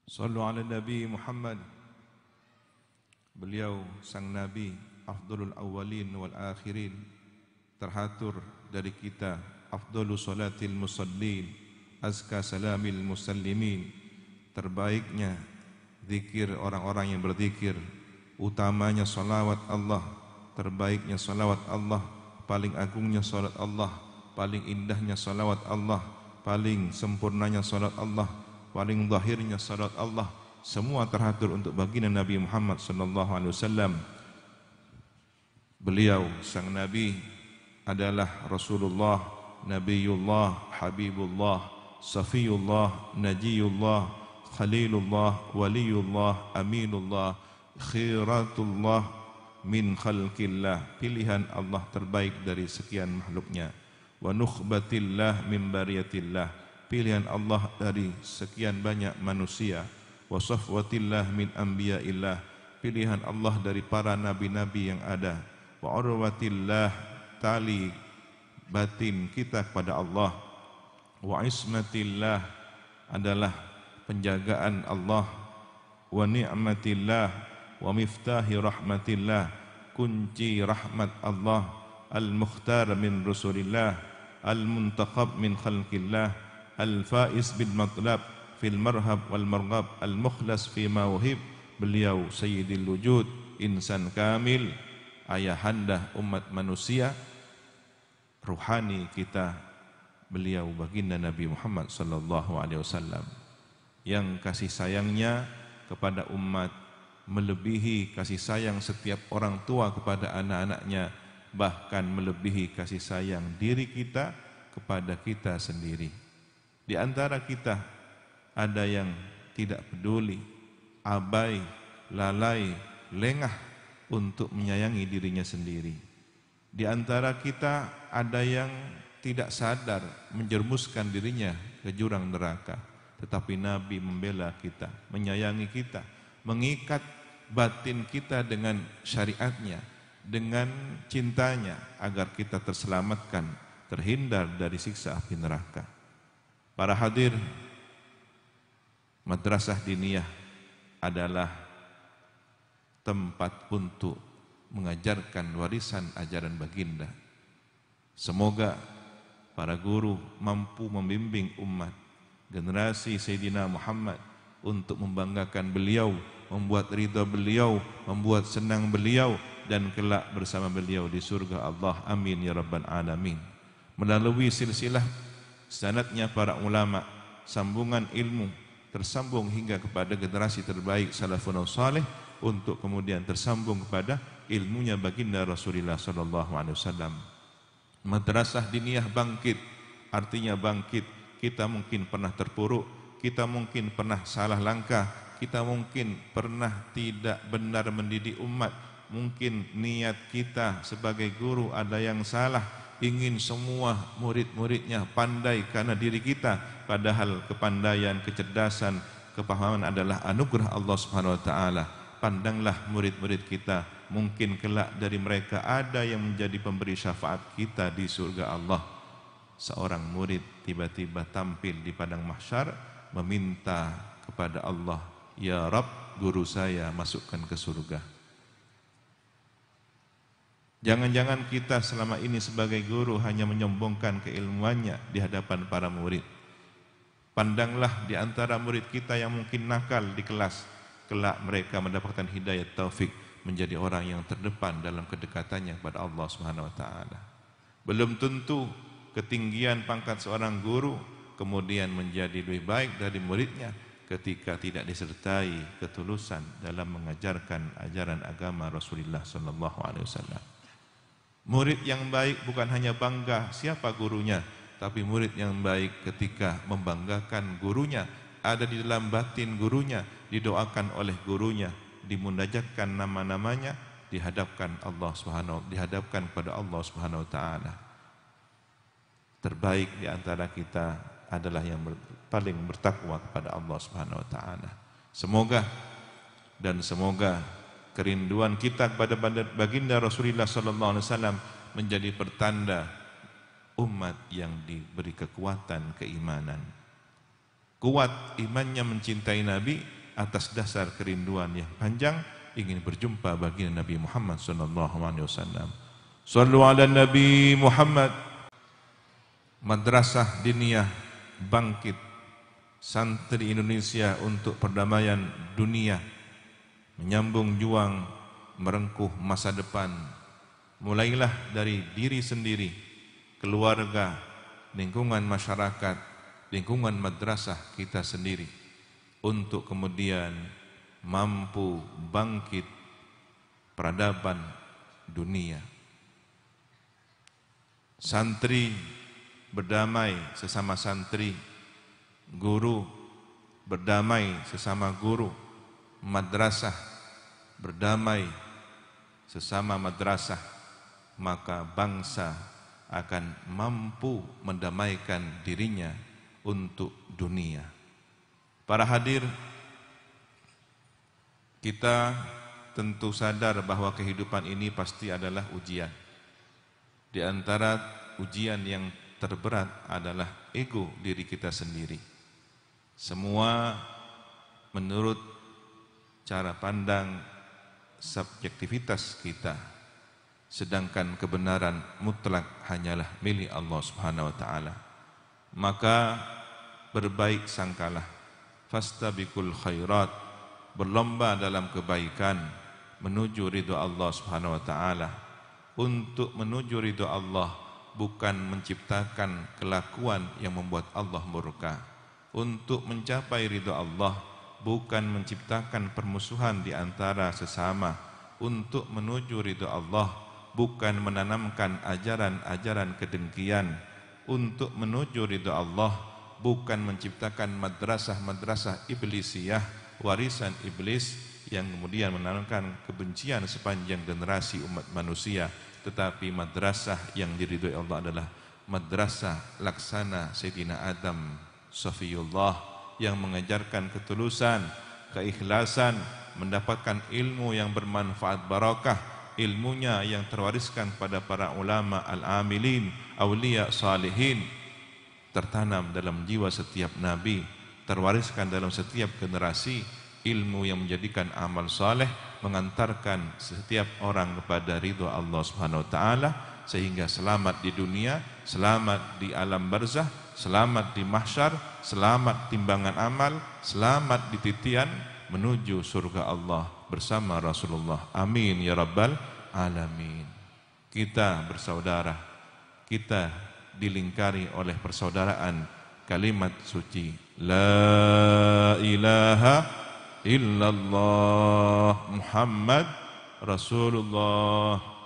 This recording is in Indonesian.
Sallu ala Nabi Muhammad. Beliau sang Nabi, afdalul awwalin wal akhirin, terhatur dari kita, afdalu salatil musallin, azka salamil musallimin, terbaiknya zikir orang-orang yang berzikir, utamanya salawat Allah, terbaiknya salawat Allah, paling agungnya salat Allah, paling indahnya salawat Allah, paling sempurnanya salat Allah, paling zahirnya salat Allah. Semua terhatur untuk baginda Nabi Muhammad sallallahu alaihi wasallam. Beliau sang Nabi adalah Rasulullah, Nabiullah, Habibullah, Safiyullah, Najiyullah, Khalilullah, Waliyullah, Aminullah, Khiratullah min khalqillah, pilihan Allah terbaik dari sekian makhluknya. Wa nukhbatillah min bariyatillah, pilihan Allah dari sekian banyak manusia. Wa safwatillah min anbiya'illah, pilihan Allah dari para nabi-nabi yang ada. Wa urwatillah, tali batin kita kepada Allah. Wa ismatillah, adalah penjagaan Allah. Wa ni'matillah, wa miftahi rahmatillah, kunci rahmat Allah. Al-mukhtar min rasulillah, al-muntaqab min khalqillah, al-faiz bil matlab fil marhab wal marghab, al-mukhlas fi mawhib. Beliau sayyidil wujud, insan kamil, ayahanda umat manusia, ruhani kita. Beliau baginda Nabi Muhammad sallallahu alaihi wasallam yang kasih sayangnya kepada umat melebihi kasih sayang setiap orang tua kepada anak-anaknya, bahkan melebihi kasih sayang diri kita kepada kita sendiri. Di antara kita ada yang tidak peduli, abai, lalai, lengah untuk menyayangi dirinya sendiri. Di antara kita ada yang tidak sadar menjermuskan dirinya ke jurang neraka. Tetapi Nabi membela kita, menyayangi kita, mengikat batin kita dengan syariatnya, dengan cintanya, agar kita terselamatkan, terhindar dari siksa api neraka. Para hadir, madrasah diniyah adalah tempat untuk mengajarkan warisan ajaran baginda. Semoga para guru mampu membimbing umat generasi Sayyidina Muhammad untuk membanggakan beliau, membuat ridha beliau, membuat senang beliau, dan kelak bersama beliau di surga Allah. Amin ya rabbal alamin. Melalui silsilah sanadnya para ulama, sambungan ilmu tersambung hingga kepada generasi terbaik salafun salih, untuk kemudian tersambung kepada ilmunya baginda Rasulullah sallallahu alaihi wasallam. Madrasah diniyah bangkit, artinya bangkit. Kita mungkin pernah terpuruk, kita mungkin pernah salah langkah, kita mungkin pernah tidak benar mendidik umat, mungkin niat kita sebagai guru ada yang salah, ingin semua murid-muridnya pandai karena diri kita, padahal kepandaian, kecerdasan, kepahaman adalah anugerah Allah Subhanahu wa taala. Pandanglah murid-murid kita, mungkin kelak dari mereka ada yang menjadi pemberi syafaat kita di surga Allah. Seorang murid tiba-tiba tampil di padang mahsyar meminta kepada Allah, "Ya Rabb, guru saya masukkan ke surga." Jangan-jangan kita selama ini sebagai guru hanya menyombongkan keilmuannya di hadapan para murid. Pandanglah di antara murid kita yang mungkin nakal di kelas, kelak mereka mendapatkan hidayah taufik menjadi orang yang terdepan dalam kedekatannya kepada Allah Subhanahu wa taala. Belum tentu ketinggian pangkat seorang guru kemudian menjadi lebih baik dari muridnya ketika tidak disertai ketulusan dalam mengajarkan ajaran agama Rasulullah sallallahu alaihi wasallam. Murid yang baik bukan hanya bangga siapa gurunya, tapi murid yang baik ketika membanggakan gurunya, ada di dalam batin gurunya, didoakan oleh gurunya, dimunajatkan nama-namanya, dihadapkan kepada Allah Subhanahu wa taala. Terbaik di antara kita adalah yang paling bertakwa kepada Allah Subhanahu wa taala. Semoga kerinduan kita kepada baginda Rasulullah sallallahu alaihi wasallam menjadi pertanda umat yang diberi kekuatan keimanan. Kuat imannya mencintai Nabi, atas dasar kerinduan yang panjang ingin berjumpa baginda Nabi Muhammad sallallahu alaihi wasallam. Shallu ala Nabi Muhammad. Madrasah Diniyah bangkit, santri Indonesia untuk perdamaian dunia, menyambung juang merengkuh masa depan. Mulailah dari diri sendiri, keluarga, lingkungan masyarakat, lingkungan madrasah kita sendiri, untuk kemudian mampu bangkit peradaban dunia. Santri berdamai sesama santri, guru berdamai sesama guru, madrasah berdamai sesama madrasah, maka bangsa akan mampu mendamaikan dirinya untuk dunia. Para hadir, kita tentu sadar bahwa kehidupan ini pasti adalah ujian. Di antara ujian yang terberat adalah ego diri kita sendiri. Semua menurut cara pandang subjektivitas kita, sedangkan kebenaran mutlak hanyalah milik Allah Subhanahu wa taala. Maka berbaik sangkalah, fastabiqul khairat, berlomba dalam kebaikan menuju ridha Allah Subhanahu wa taala. Untuk menuju ridha Allah bukan menciptakan kelakuan yang membuat Allah murka. Untuk mencapai ridha Allah bukan menciptakan permusuhan di antara sesama. Untuk menuju ridha Allah bukan menanamkan ajaran-ajaran kedengkian. Untuk menuju ridha Allah bukan menciptakan madrasah-madrasah iblisiyah, warisan iblis yang kemudian menanamkan kebencian sepanjang generasi umat manusia. Tetapi madrasah yang diridhoi Allah adalah madrasah laksana Sayyidina Adam Safiyullah, yang mengajarkan ketulusan, keikhlasan, mendapatkan ilmu yang bermanfaat barakah, ilmunya yang terwariskan pada para ulama al-amilin, awliya salihin, tertanam dalam jiwa setiap nabi, terwariskan dalam setiap generasi, ilmu yang menjadikan amal saleh, mengantarkan setiap orang kepada ridha Allah Subhanahu wa taala, sehingga selamat di dunia, selamat di alam barzah, selamat di mahsyar, selamat timbangan amal, selamat di titian menuju surga Allah bersama Rasulullah. Amin ya rabbal alamin. Kita bersaudara, kita dilingkari oleh persaudaraan kalimat suci la ilaha illallah Muhammad Rasulullah